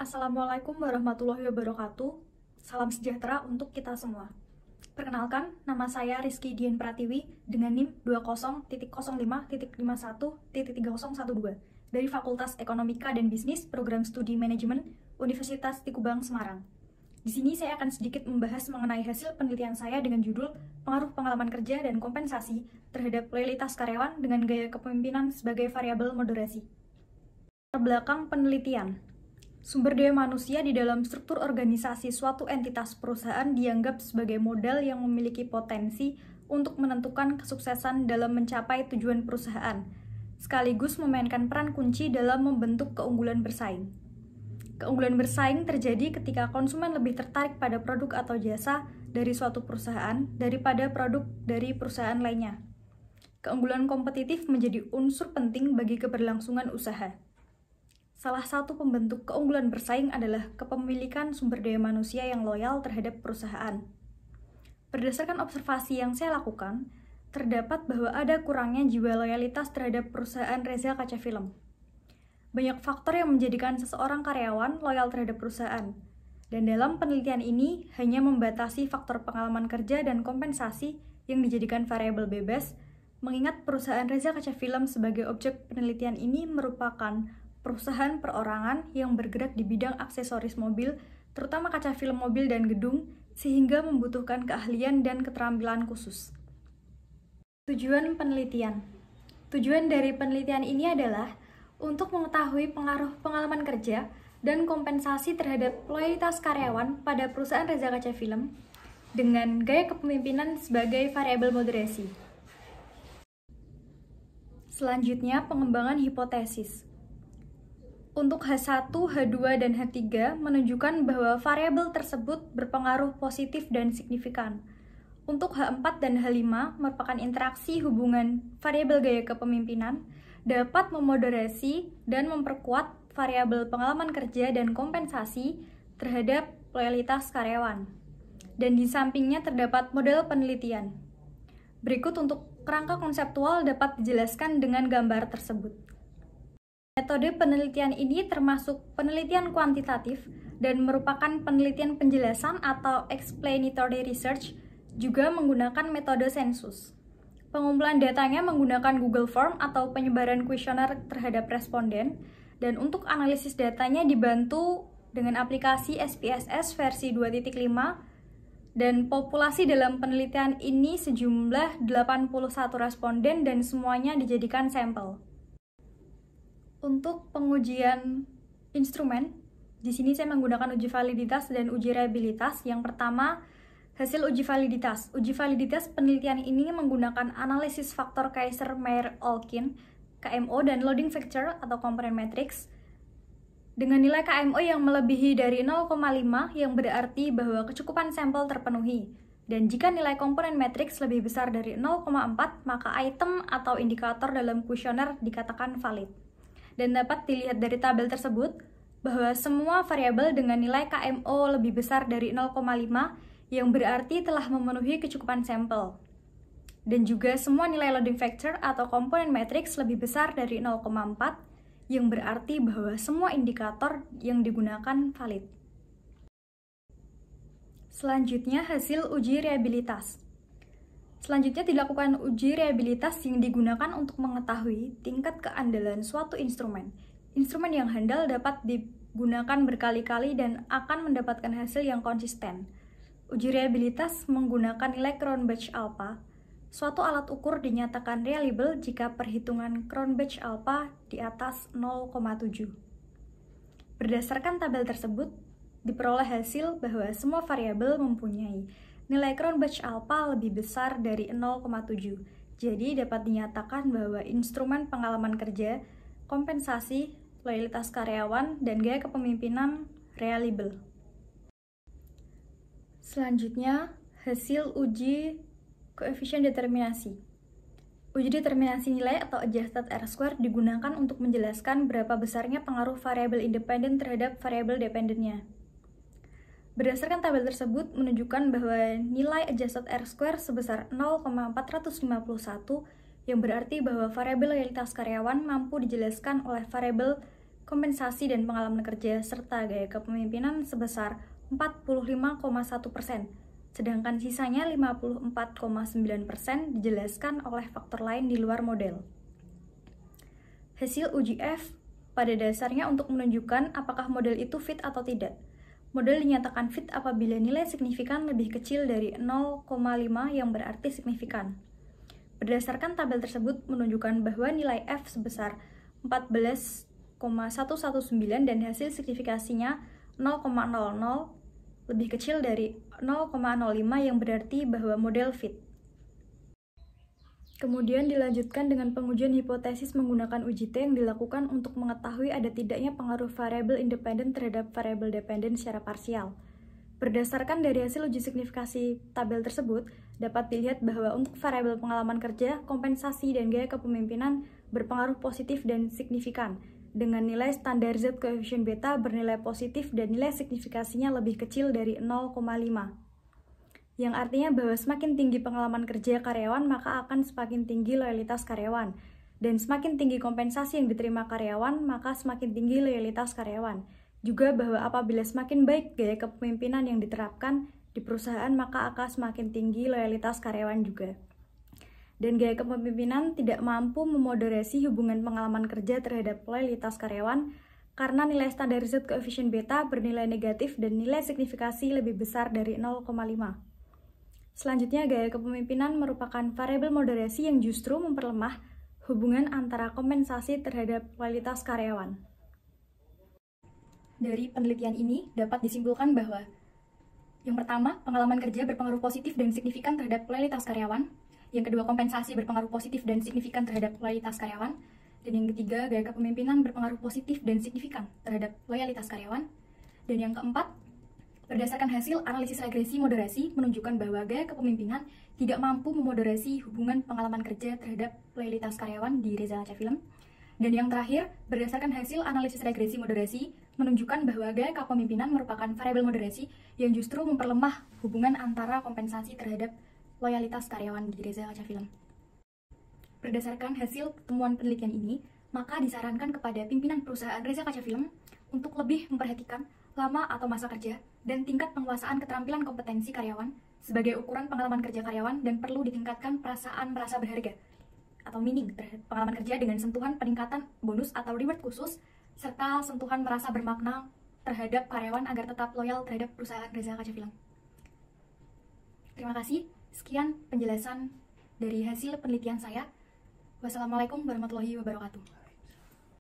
Assalamualaikum warahmatullahi wabarakatuh. Salam sejahtera untuk kita semua. Perkenalkan, nama saya Rizky Dian Pratiwi dengan NIM 20.05.51.3012 dari Fakultas Ekonomika dan Bisnis Program Studi Manajemen Universitas Tikubang, Semarang. Di sini saya akan sedikit membahas mengenai hasil penelitian saya dengan judul Pengaruh Pengalaman Kerja dan Kompensasi terhadap Loyalitas Karyawan dengan Gaya Kepemimpinan sebagai Variabel Moderasi. Terbelakang penelitian. Sumber daya manusia di dalam struktur organisasi suatu entitas perusahaan dianggap sebagai modal yang memiliki potensi untuk menentukan kesuksesan dalam mencapai tujuan perusahaan, sekaligus memainkan peran kunci dalam membentuk keunggulan bersaing. Keunggulan bersaing terjadi ketika konsumen lebih tertarik pada produk atau jasa dari suatu perusahaan daripada produk dari perusahaan lainnya. Keunggulan kompetitif menjadi unsur penting bagi keberlangsungan usaha. Salah satu pembentuk keunggulan bersaing adalah kepemilikan sumber daya manusia yang loyal terhadap perusahaan. Berdasarkan observasi yang saya lakukan, terdapat bahwa ada kurangnya jiwa loyalitas terhadap perusahaan Reza Kaca Film. Banyak faktor yang menjadikan seseorang karyawan loyal terhadap perusahaan, dan dalam penelitian ini hanya membatasi faktor pengalaman kerja dan kompensasi yang dijadikan variabel bebas, mengingat perusahaan Reza Kaca Film sebagai objek penelitian ini merupakan perusahaan perorangan yang bergerak di bidang aksesoris mobil, terutama kaca film mobil dan gedung, sehingga membutuhkan keahlian dan keterampilan khusus. Tujuan penelitian. Tujuan dari penelitian ini adalah untuk mengetahui pengaruh pengalaman kerja dan kompensasi terhadap loyalitas karyawan pada perusahaan Reza Kaca Film dengan gaya kepemimpinan sebagai variabel moderasi. Selanjutnya, pengembangan hipotesis. Untuk H1, H2, dan H3 menunjukkan bahwa variabel tersebut berpengaruh positif dan signifikan. Untuk H4 dan H5 merupakan interaksi hubungan variabel gaya kepemimpinan dapat memoderasi dan memperkuat variabel pengalaman kerja dan kompensasi terhadap loyalitas karyawan. Dan di sampingnya terdapat model penelitian. Berikut untuk kerangka konseptual dapat dijelaskan dengan gambar tersebut. Metode penelitian ini termasuk penelitian kuantitatif dan merupakan penelitian penjelasan atau explanatory research, juga menggunakan metode sensus. Pengumpulan datanya menggunakan Google Form atau penyebaran kuesioner terhadap responden, dan untuk analisis datanya dibantu dengan aplikasi SPSS versi 2.5, dan populasi dalam penelitian ini sejumlah 81 responden dan semuanya dijadikan sampel. Untuk pengujian instrumen, di sini saya menggunakan uji validitas dan uji reliabilitas. Yang pertama, hasil uji validitas. Uji validitas penelitian ini menggunakan analisis faktor Kaiser-Meyer-Olkin, KMO, dan loading factor atau component matrix dengan nilai KMO yang melebihi dari 0,5 yang berarti bahwa kecukupan sampel terpenuhi. Dan jika nilai komponen matriks lebih besar dari 0,4, maka item atau indikator dalam kuesioner dikatakan valid. Dan dapat dilihat dari tabel tersebut bahwa semua variabel dengan nilai KMO lebih besar dari 0,5 yang berarti telah memenuhi kecukupan sampel. Dan juga semua nilai loading factor atau komponen matriks lebih besar dari 0,4 yang berarti bahwa semua indikator yang digunakan valid. Selanjutnya, hasil uji reliabilitas. Selanjutnya dilakukan uji reliabilitas yang digunakan untuk mengetahui tingkat keandalan suatu instrumen. Instrumen yang handal dapat digunakan berkali-kali dan akan mendapatkan hasil yang konsisten. Uji reliabilitas menggunakan nilai Cronbach alpha. Suatu alat ukur dinyatakan reliable jika perhitungan Cronbach alpha di atas 0,7. Berdasarkan tabel tersebut, diperoleh hasil bahwa semua variabel mempunyai nilai Cronbach alpha lebih besar dari 0,7. Jadi dapat dinyatakan bahwa instrumen pengalaman kerja, kompensasi, loyalitas karyawan, dan gaya kepemimpinan reliable. Selanjutnya, hasil uji koefisien determinasi. Uji determinasi nilai atau adjusted R-square digunakan untuk menjelaskan berapa besarnya pengaruh variabel independen terhadap variabel dependennya. Berdasarkan tabel tersebut menunjukkan bahwa nilai adjusted R-square sebesar 0,451 yang berarti bahwa variabel loyalitas karyawan mampu dijelaskan oleh variabel kompensasi dan pengalaman kerja, serta gaya kepemimpinan sebesar 45,1%, sedangkan sisanya 54,9% dijelaskan oleh faktor lain di luar model. Hasil uji F pada dasarnya untuk menunjukkan apakah model itu fit atau tidak. Model dinyatakan fit apabila nilai signifikan lebih kecil dari 0,5 yang berarti signifikan. Berdasarkan tabel tersebut menunjukkan bahwa nilai F sebesar 14,119 dan hasil signifikasinya 0,00 lebih kecil dari 0,05 yang berarti bahwa model fit. Kemudian dilanjutkan dengan pengujian hipotesis menggunakan uji T yang dilakukan untuk mengetahui ada tidaknya pengaruh variabel independen terhadap variabel dependen secara parsial. Berdasarkan dari hasil uji signifikasi tabel tersebut, dapat dilihat bahwa untuk variabel pengalaman kerja, kompensasi, dan gaya kepemimpinan berpengaruh positif dan signifikan, dengan nilai standar Z koefisien beta bernilai positif dan nilai signifikasinya lebih kecil dari 0,5. Yang artinya bahwa semakin tinggi pengalaman kerja karyawan, maka akan semakin tinggi loyalitas karyawan. Dan semakin tinggi kompensasi yang diterima karyawan, maka semakin tinggi loyalitas karyawan. Juga bahwa apabila semakin baik gaya kepemimpinan yang diterapkan di perusahaan, maka akan semakin tinggi loyalitas karyawan juga. Dan gaya kepemimpinan tidak mampu memoderasi hubungan pengalaman kerja terhadap loyalitas karyawan, karena nilai standar Z koefisien beta bernilai negatif dan nilai signifikasi lebih besar dari 0,5. Selanjutnya, gaya kepemimpinan merupakan variabel moderasi yang justru memperlemah hubungan antara kompensasi terhadap kualitas karyawan. Dari penelitian ini dapat disimpulkan bahwa yang pertama, pengalaman kerja berpengaruh positif dan signifikan terhadap loyalitas karyawan. Yang kedua, kompensasi berpengaruh positif dan signifikan terhadap loyalitas karyawan. Dan yang ketiga, gaya kepemimpinan berpengaruh positif dan signifikan terhadap loyalitas karyawan. Dan yang keempat, berdasarkan hasil analisis regresi moderasi menunjukkan bahwa gaya kepemimpinan tidak mampu memoderasi hubungan pengalaman kerja terhadap loyalitas karyawan di Reza Kaca Film. Dan yang terakhir, berdasarkan hasil analisis regresi moderasi menunjukkan bahwa gaya kepemimpinan merupakan variabel moderasi yang justru memperlemah hubungan antara kompensasi terhadap loyalitas karyawan di Reza Kaca Film. Berdasarkan hasil temuan penelitian ini, maka disarankan kepada pimpinan perusahaan Reza Kaca Film untuk lebih memperhatikan lama atau masa kerja dan tingkat penguasaan keterampilan kompetensi karyawan sebagai ukuran pengalaman kerja karyawan, dan perlu ditingkatkan perasaan merasa berharga atau meaning terhadap pengalaman kerja dengan sentuhan peningkatan bonus atau reward khusus, serta sentuhan merasa bermakna terhadap karyawan agar tetap loyal terhadap perusahaan Reza Kaca Film. Terima kasih. Sekian penjelasan dari hasil penelitian saya. Wassalamualaikum warahmatullahi wabarakatuh.